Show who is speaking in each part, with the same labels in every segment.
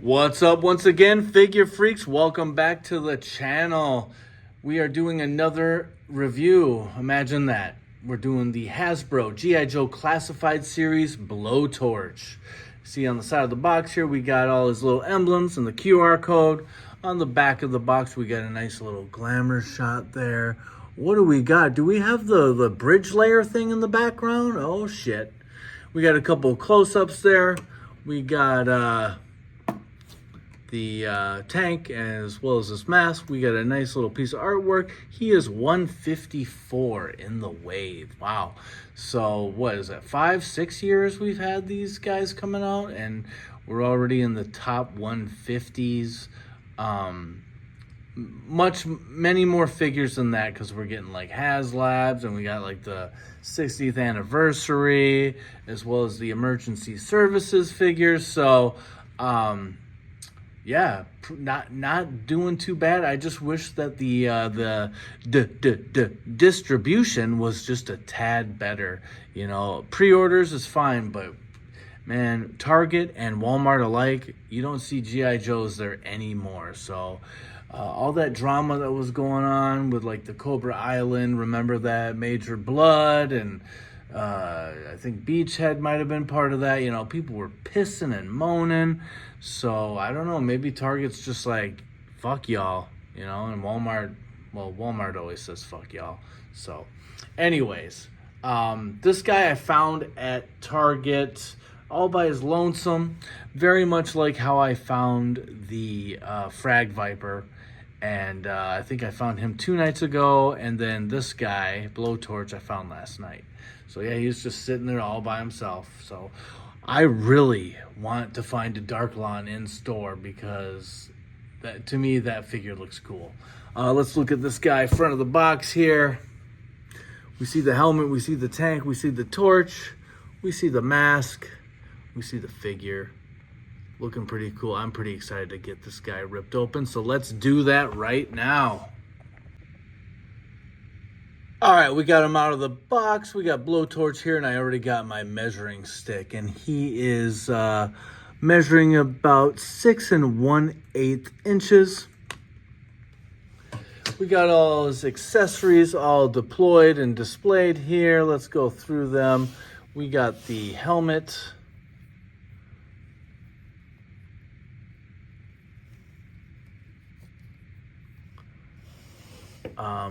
Speaker 1: What's up once again, figure freaks? Welcome back to the channel. We are doing another review. Imagine that. We're doing the Hasbro GI Joe Classified Series BLOWTORCH. See on the side of the box here, we got all his little emblems and the QR code. On the back of the box, we got a nice little glamour shot there. What do we got? Do we have the bridge layer thing in the background? Oh shit. We got a couple of close-ups there. We got the tank as well as this mask. We got a nice little piece of artwork. He is 154 in the wave. Wow. So what is that, 5-6 years we've had these guys coming out and we're already in the top 150s. Many more figures than that, because we're getting like HasLabs and we got like the 60th anniversary as well as the emergency services figures. So yeah, not doing too bad. I just wish that the distribution was just a tad better. You know, pre-orders is fine, but man, Target and Walmart alike, you don't see GI Joes there anymore. So all that drama that was going on with like the Cobra Island, remember that, Major Blood, and I think Beachhead might have been part of that. You know, people were pissing and moaning. So I don't know, maybe Target's just like, fuck y'all, you know, and Walmart, well, Walmart always says fuck y'all. So anyways, this guy I found at Target all by his lonesome, very much like how I found the Frag Viper. And I think I found him 2 nights ago, and then this guy, BLOWTORCH, I found last night. So yeah, he's just sitting there all by himself. So I really want to find a Dark Lawn in store, because that, to me, that figure looks cool. Let's look at this guy front of the box here. We see the helmet, we see the tank, we see the torch, we see the mask, we see the figure. Looking pretty cool. I'm pretty excited to get this guy ripped open. So let's do that right now. All right, we got him out of the box. We got BLOWTORCH here, and I already got my measuring stick. And he is measuring about 6 1/8 inches. We got all his accessories all deployed and displayed here. Let's go through them. We got the helmet.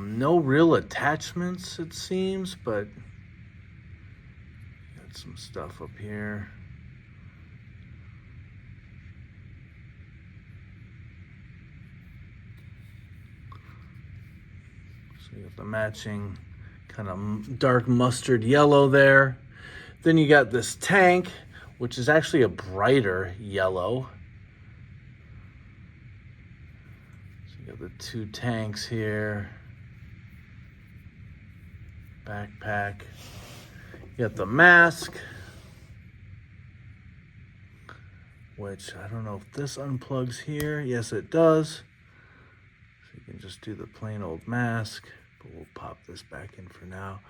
Speaker 1: No real attachments, it seems, but got some stuff up here. So you got the matching kind of dark mustard yellow there. Then you got this tank, which is actually a brighter yellow. So you got the 2 tanks here. Backpack. You got the mask, which I don't know if this unplugs here. Yes, it does. So you can just do the plain old mask, but we'll pop this back in for now.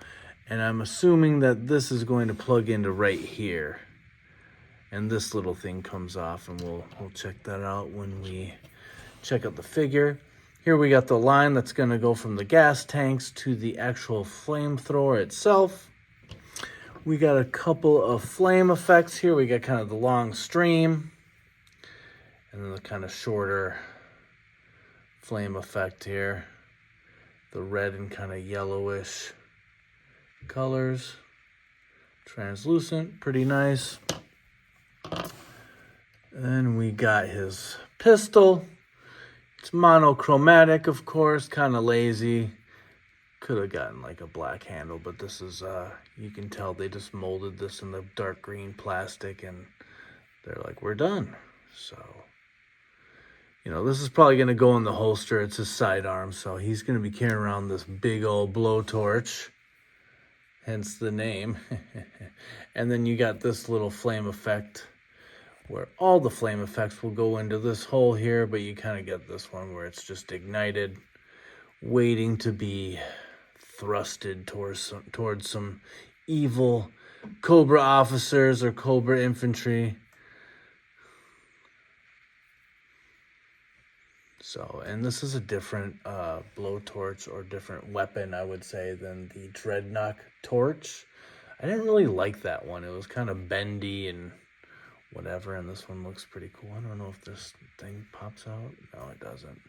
Speaker 1: And I'm assuming that this is going to plug into right here. And this little thing comes off, and we'll check that out when we check out the figure. Here we got the line that's going to go from the gas tanks to the actual flamethrower itself. We got a couple of flame effects here. We got kind of the long stream and then the kind of shorter flame effect here. The red and kind of yellowish colors. Translucent, pretty nice. Then we got his pistol. It's monochromatic, of course, kind of lazy. Could have gotten like a black handle, but this is, you can tell they just molded this in the dark green plastic, and they're like, we're done. So, you know, this is probably going to go in the holster. It's his sidearm, so he's going to be carrying around this big old BLOWTORCH, hence the name. And then you got this little flame effect, where all the flame effects will go into this hole here, but you kind of get this one where it's just ignited, waiting to be thrusted towards some evil Cobra officers or Cobra infantry. So, and this is a different blowtorch or different weapon, I would say, than the Dreadnought torch. I didn't really like that one. It was kind of bendy and whatever, and this one looks pretty cool. I don't know if this thing pops out. No, it doesn't.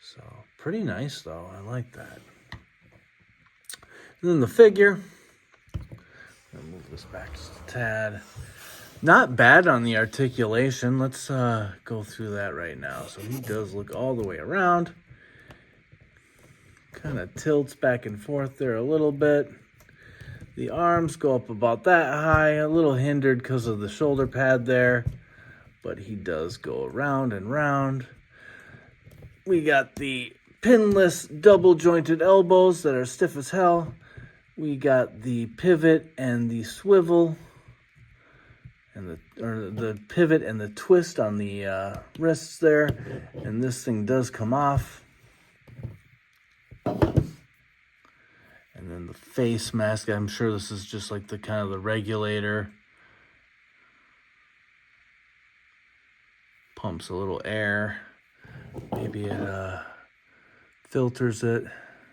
Speaker 1: So, pretty nice, though. I like that. And then the figure. I'll move this back just a tad. Not bad on the articulation. Let's go through that right now. So he does look all the way around. Kind of tilts back and forth there a little bit. The arms go up about that high, a little hindered because of the shoulder pad there, but he does go around and round. We got the pinless double jointed elbows that are stiff as hell. We got the pivot and the swivel, and the pivot and the twist on the wrists there, and this thing does come off. And then the face mask, I'm sure this is just like the kind of the regulator. Pumps a little air. Maybe it filters it.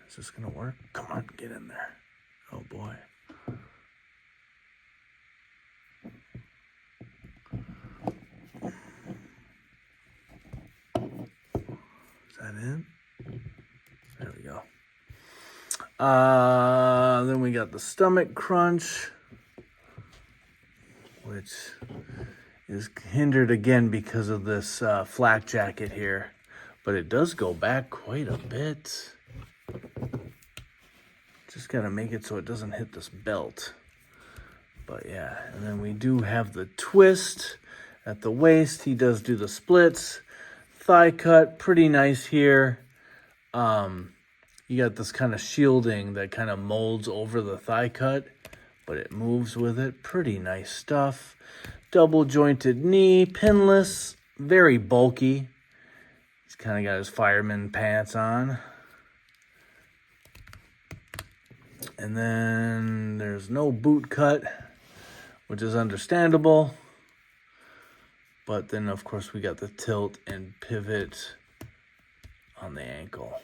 Speaker 1: Is this gonna work? Come on, get in there. Oh boy. Is that in? There we go. Then we got the stomach crunch, which is hindered again because of this flak jacket here, but it does go back quite a bit. Just gotta make it so it doesn't hit this belt. But yeah, and then we do have the twist at the waist. He does do the splits. Thigh cut, pretty nice here. You got this kind of shielding that kind of molds over the thigh cut, but it moves with it. Pretty nice stuff. Double jointed knee, pinless, very bulky. He's kind of got his fireman pants on. And then there's no boot cut, which is understandable. But then, of course, we got the tilt and pivot on the ankle.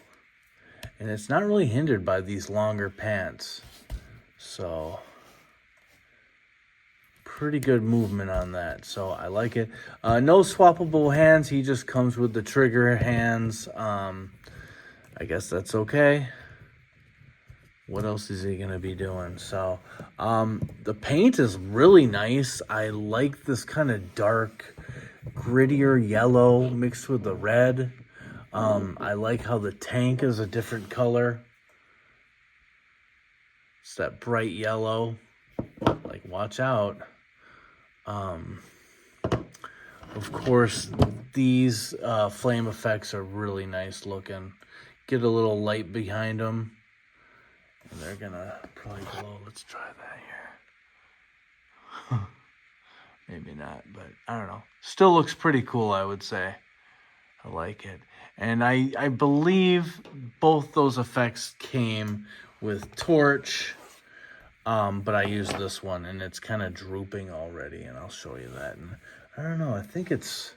Speaker 1: And it's not really hindered by these longer pants. So, pretty good movement on that. So, I like it. No swappable hands. He just comes with the trigger hands. I guess that's okay. What else is he going to be doing? So, the paint is really nice. I like this kind of dark, grittier yellow mixed with the red. I like how the tank is a different color. It's that bright yellow. Like, watch out. Of course, these flame effects are really nice looking. Get a little light behind them. And they're gonna probably glow. Let's try that here. Maybe not, but I don't know. Still looks pretty cool, I would say. I like it. And I believe both those effects came with Torch, but I used this one, and it's kind of drooping already, and I'll show you that. And I don't know, I think it's,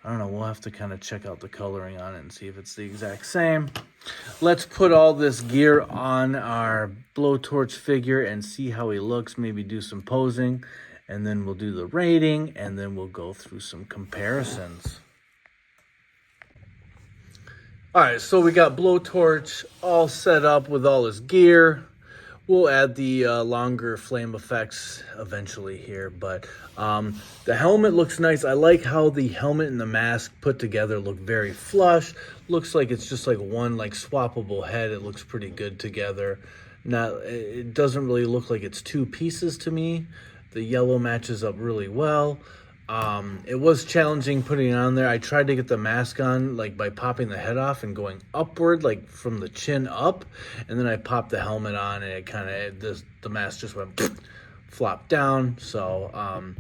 Speaker 1: I don't know, we'll have to kind of check out the coloring on it and see if it's the exact same. Let's put all this gear on our Blowtorch figure and see how he looks, maybe do some posing, and then we'll do the rating, and then we'll go through some comparisons. All right, so we got Blowtorch all set up with all his gear. We'll add the longer flame effects eventually here, but the helmet looks nice. I like how the helmet and the mask put together look very flush. Looks like it's just like one like swappable head. It looks pretty good together. It doesn't really look like it's two pieces to me. The yellow matches up really well. It was challenging putting it on there. I tried to get the mask on like by popping the head off and going upward, like from the chin up, and then I popped the helmet on and it kind of the mask just went flopped down. So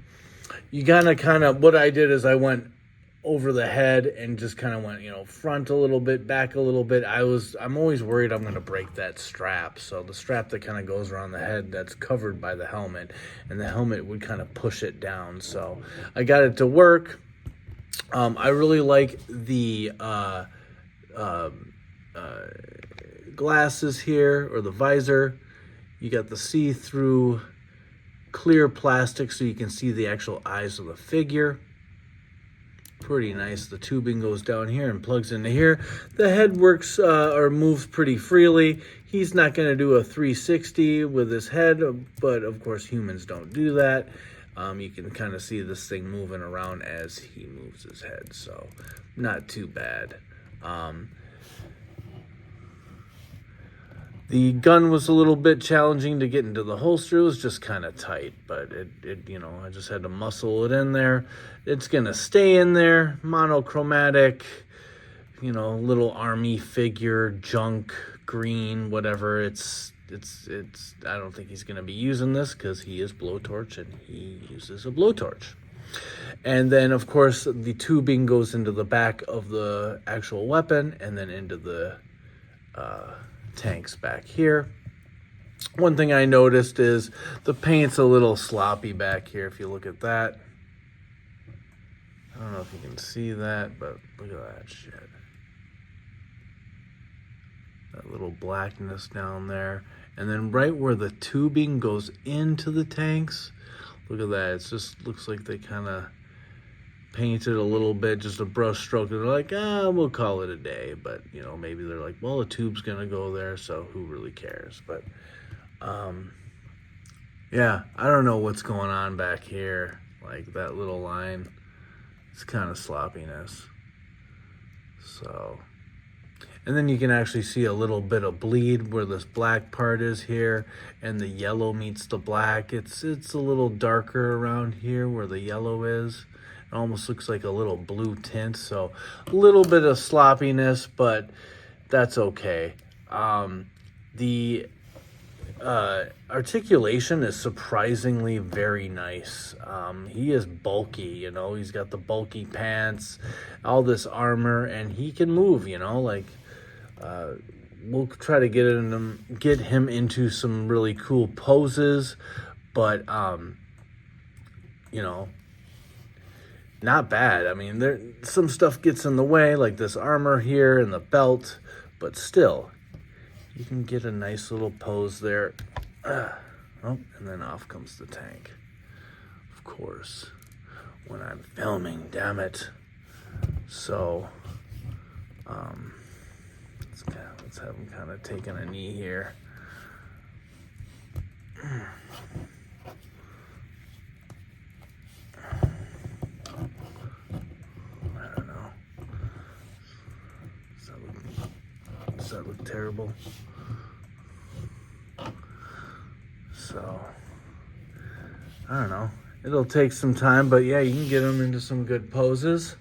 Speaker 1: you gotta kind of, what I did is I went over the head and just kind of went, you know, front a little bit, back a little bit. I'm always worried I'm gonna break that strap. So the strap that kind of goes around the head, that's covered by the helmet, and the helmet would kind of push it down. So I got it to work. I really like the glasses here, or the visor. You got the see-through clear plastic so you can see the actual eyes of the figure. Pretty nice. The tubing goes down here and plugs into here. The head works or moves pretty freely. He's not going to do a 360 with his head, but of course humans don't do that. You can kind of see this thing moving around as he moves his head, so not too bad. The gun was a little bit challenging to get into the holster. It was just kind of tight, but it you know, I just had to muscle it in there. It's gonna stay in there, monochromatic, you know, little army figure, junk, green, whatever. It's I don't think he's gonna be using this because he is Blowtorch and he uses a blowtorch. And then of course the tubing goes into the back of the actual weapon and then into the tanks back here. One thing I noticed is the paint's a little sloppy back here. If you look at that, I don't know if you can see that, but look at that shit. That little blackness down there. And then right where the tubing goes into the tanks, look at that. It just looks like they kind of painted a little bit, just a brush stroke. They're like, we'll call it a day. But, you know, maybe they're like, well, the tube's going to go there, so who really cares? But, yeah, I don't know what's going on back here. Like, that little line, it's kind of sloppiness. So, and then you can actually see a little bit of bleed where this black part is here, and the yellow meets the black. It's a little darker around here where the yellow is. It almost looks like a little blue tint, so a little bit of sloppiness, but that's okay. The articulation is surprisingly very nice. He is bulky, you know, he's got the bulky pants, all this armor, and he can move, you know, like, we'll try to get him into some really cool poses, but, you know, not bad. I mean, some stuff gets in the way, like this armor here and the belt, but still, you can get a nice little pose there. Oh, and then off comes the tank. Of course, when I'm filming, damn it. So, let's have him kind of taking a knee here. Does that look terrible? So, I don't know. It'll take some time, but yeah, you can get them into some good poses.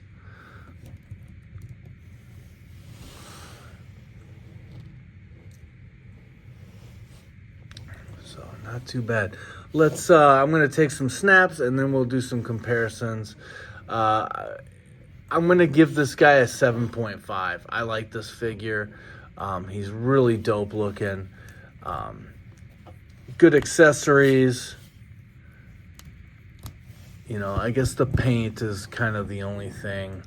Speaker 1: So, not too bad. Let's, I'm going to take some snaps and then we'll do some comparisons. I'm going to give this guy a 7.5. I like this figure. He's really dope looking. Good accessories. You know, I guess the paint is kind of the only thing.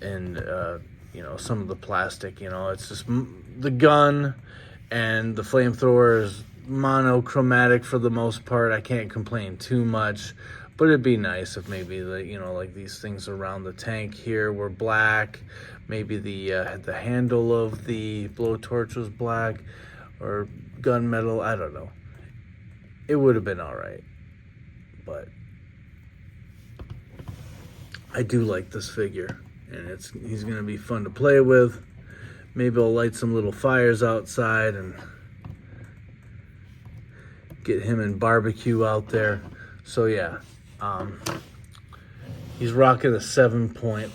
Speaker 1: And, you know, some of the plastic, you know, it's just the gun and the flamethrower is monochromatic for the most part. I can't complain too much. But it'd be nice if maybe the, you know, like these things around the tank here were black. Maybe the handle of the blowtorch was black or gunmetal. I don't know. It would have been all right. But I do like this figure, and he's going to be fun to play with. Maybe I'll light some little fires outside and get him and barbecue out there. So yeah. He's rocking a 7.5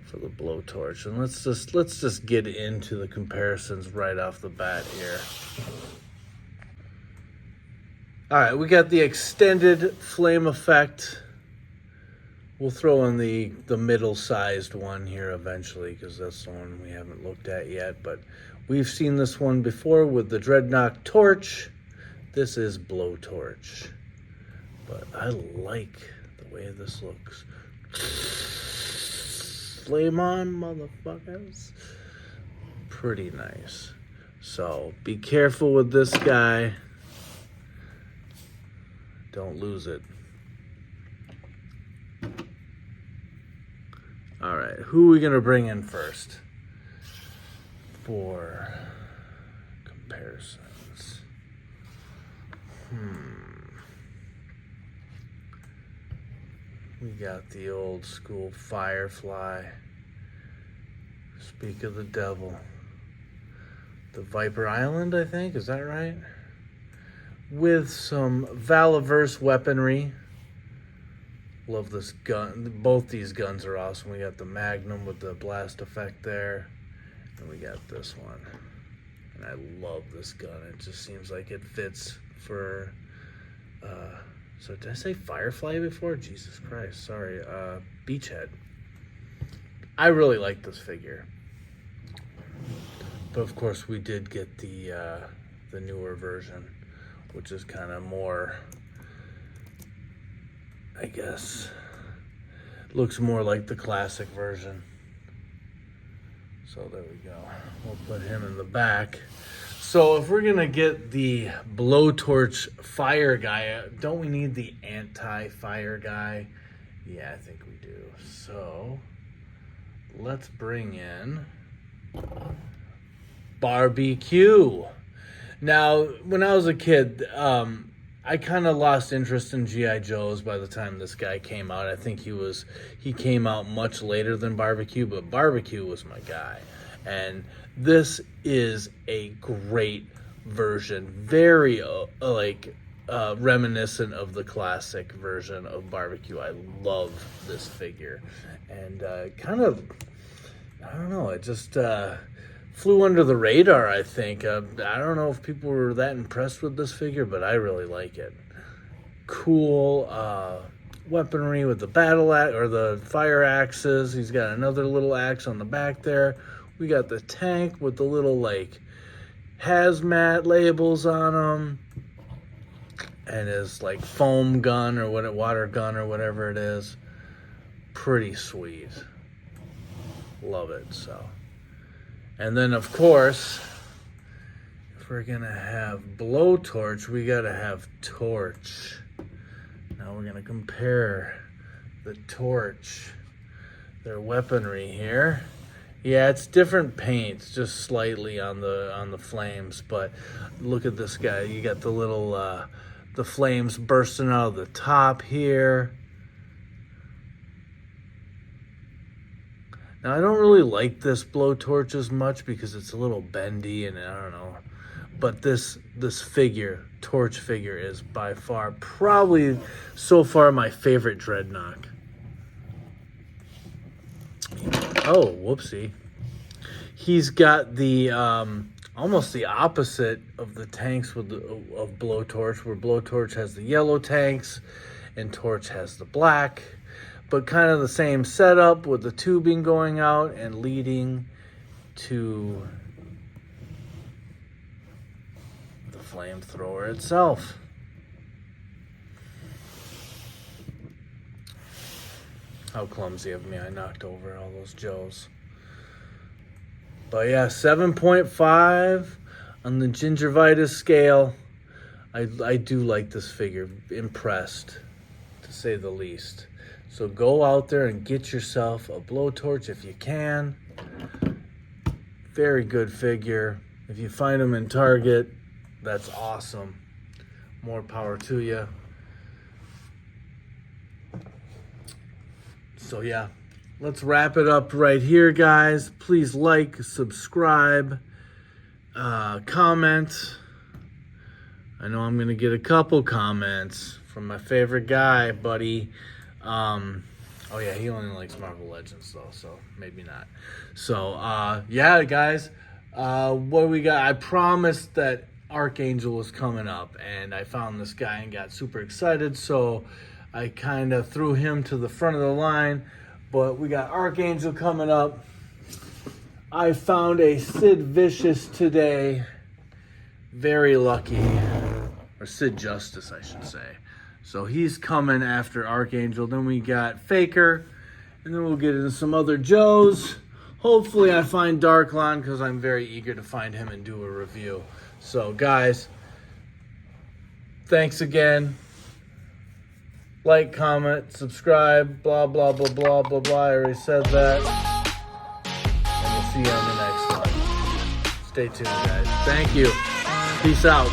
Speaker 1: for the blowtorch, and let's just get into the comparisons right off the bat here. All right, we got the extended flame effect. We'll throw in the middle-sized one here eventually because that's the one we haven't looked at yet. But we've seen this one before with the Dreadnought torch. This is Blowtorch, but I like the the way this looks. Flame on, motherfuckers. Pretty nice. So be careful with this guy. Don't lose it. All right, who are we gonna bring in first for comparisons? We got the old school Firefly. Speak of the devil. The Viper Island, I think, is that right? With some Valaverse weaponry. Love this gun. Both these guns are awesome. We got the Magnum with the blast effect there. And we got this one. And I love this gun. It just seems like it fits for... so did I say Firefly before? Jesus Christ. Sorry. Beachhead. I really like this figure. But of course we did get the newer version, which is kind of more, I guess, looks more like the classic version. So there we go. We'll put him in the back. So if we're gonna get the Blowtorch fire guy, don't we need the anti-fire guy? Yeah, I think we do. So let's bring in Barbecue. Now, when I was a kid, I kind of lost interest in G.I. Joes by the time this guy came out. I think he came out much later than Barbecue, but Barbecue was my guy. And this is a great version, very reminiscent of the classic version of Barbecue. I love this figure. And kind of, I don't know, it just flew under the radar, I think. I don't know if people were that impressed with this figure, but I really like it. Cool weaponry with the battle axe or the fire axes. He's got another little axe on the back there. We got the tank with the little like hazmat labels on them, and his like foam gun or what, water gun or whatever it is. Pretty sweet. Love it. So. And then, of course, if we're going to have Blowtorch, we got to have Torch. Now we're going to compare the Torch, their weaponry here. Yeah, it's different paints, just slightly on the flames, but look at this guy. You got the little, the flames bursting out of the top here. Now, I don't really like this Blowtorch as much because it's a little bendy and I don't know. But this figure, Torch figure, is by far probably so far my favorite Dreadnought. Oh, whoopsie. He's got the almost the opposite of the tanks of Blowtorch, where Blowtorch has the yellow tanks and Torch has the black. But kind of the same setup with the tubing going out and leading to the flamethrower itself. How clumsy of me. I knocked over all those Joes. But yeah, 7.5 on the gingivitis scale. I do like this figure. Impressed, to say the least. So go out there and get yourself a Blowtorch if you can. Very good figure. If you find them in Target, that's awesome. More power to you. So yeah, let's wrap it up right here, guys. Please like, subscribe, comment. I know I'm gonna get a couple comments from my favorite guy, buddy. Oh yeah, he only likes Marvel Legends though, so maybe not. So yeah, guys, what we got? I promised that Archangel was coming up, and I found this guy and got super excited, so I kind of threw him to the front of the line. But we got Archangel coming up. I found a Sid Vicious today. Very lucky, or Sid Justice, I should say. So he's coming after Archangel. Then we got Faker. And then we'll get into some other Joes. Hopefully I find Darklon, because I'm very eager to find him and do a review. So guys, thanks again. Like, comment, subscribe, blah, blah, blah, blah, blah, blah. I already said that. And we'll see you on the next one. Stay tuned, guys. Thank you. Peace out.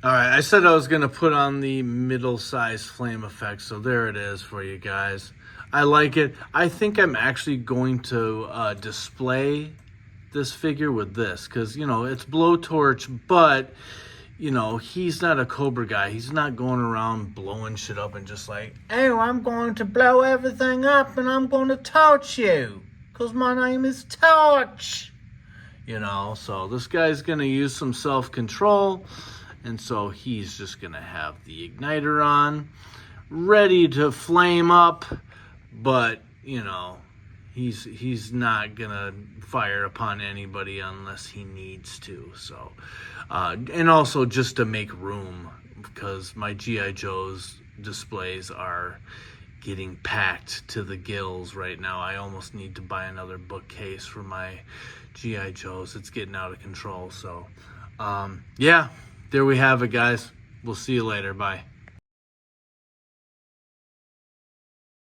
Speaker 1: All right, I said I was going to put on the middle-sized flame effect, so there it is for you guys. I like it. I think I'm actually going to display this figure with this because, you know, it's Blowtorch, but, you know, he's not a Cobra guy. He's not going around blowing shit up and just like, hey, I'm going to blow everything up and I'm going to torch you because my name is Torch. You know, so this guy's going to use some self-control. And so he's just going to have the igniter on, ready to flame up, but, you know, he's not going to fire upon anybody unless he needs to. So, and also just to make room, because my G.I. Joe's displays are getting packed to the gills right now. I almost need to buy another bookcase for my G.I. Joe's. It's getting out of control. So, yeah. There we have it, guys. We'll see you later. Bye.